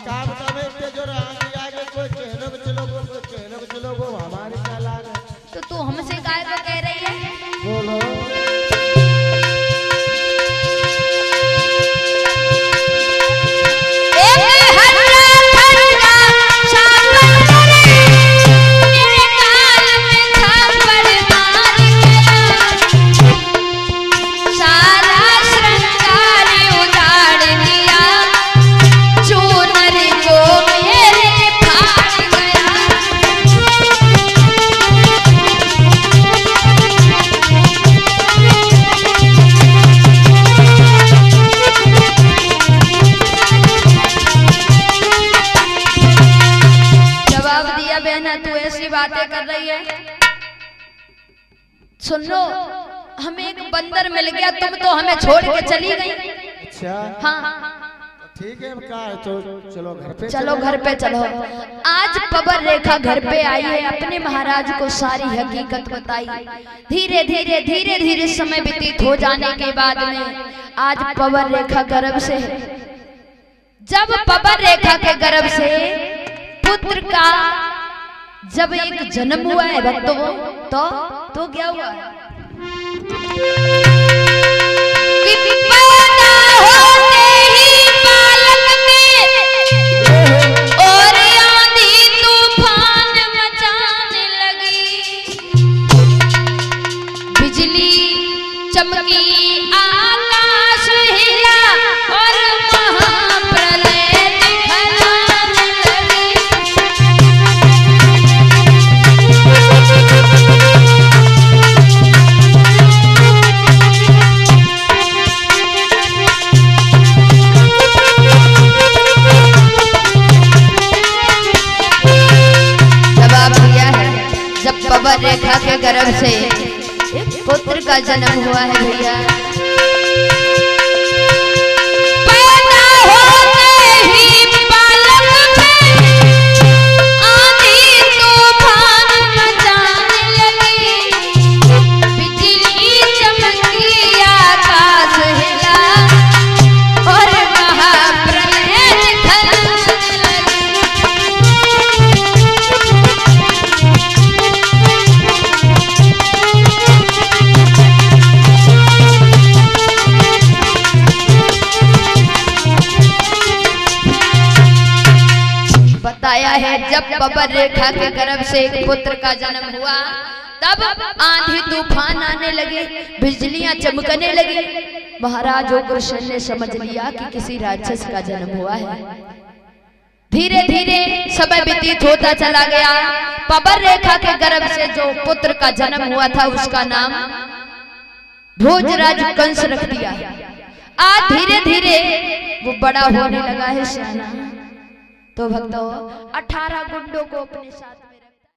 का बतावे इतने जो आगे आगे कोई कहने को चलोगो कोई कहने को चलोगो हमारे क्या लाग है। तो तू हमसे काय को कह रही है? बोलो बातें कर रही है। सुन लो, हमें एक बंदर मिल गया, तुम तो हमें छोड़ के चली गई। अच्छा हाँ ठीक है, क्या है तो चलो घर पे चलो घर पे चलो। आज पवन रेखा घर पे आई है, अपने महाराज को सारी हकीकत बताई। धीरे धीरे धीरे धीरे समय व्यतीत हो जाने के बाद में आज पवन रेखा गर्भ से है। जब पवन रेखा के गर्भ से पुत्र का जब एक जन्म हुआ है भक्तों, तो क्या हुआ है? और आंधी तूफान मचाने लगी, बिजली चमकी, आकाश हिला और महाप्रलय दिखलाने लगी। पवन रेखा के गर्भ से पुत्र का जन्म हुआ है भैया। पैदा होते ही बालक में आंधी तूफान मचाने लगी, बिजली चमकी, आकाश हिला और महाप्रलय दिखलाने लगी। बताया है जब पवन रेखा के गर्भ से एक पुत्र का जन्म हुआ, तब आंधी तूफान आने लगे, बिजलियां चमकने लगी। महाराज उग्रसेन ने समझ लिया कि किसी राक्षस का जन्म हुआ है। धीरे धीरे समय व्यतीत होता चला गया। पवन रेखा के गर्भ से जो पुत्र का जन्म हुआ था उसका नाम भोजराज कंस रख दिया। आज धीरे धीरे वो बड़ा होने लगा है सियाना। तो भक्तों 18 गुंडों को अपने साथ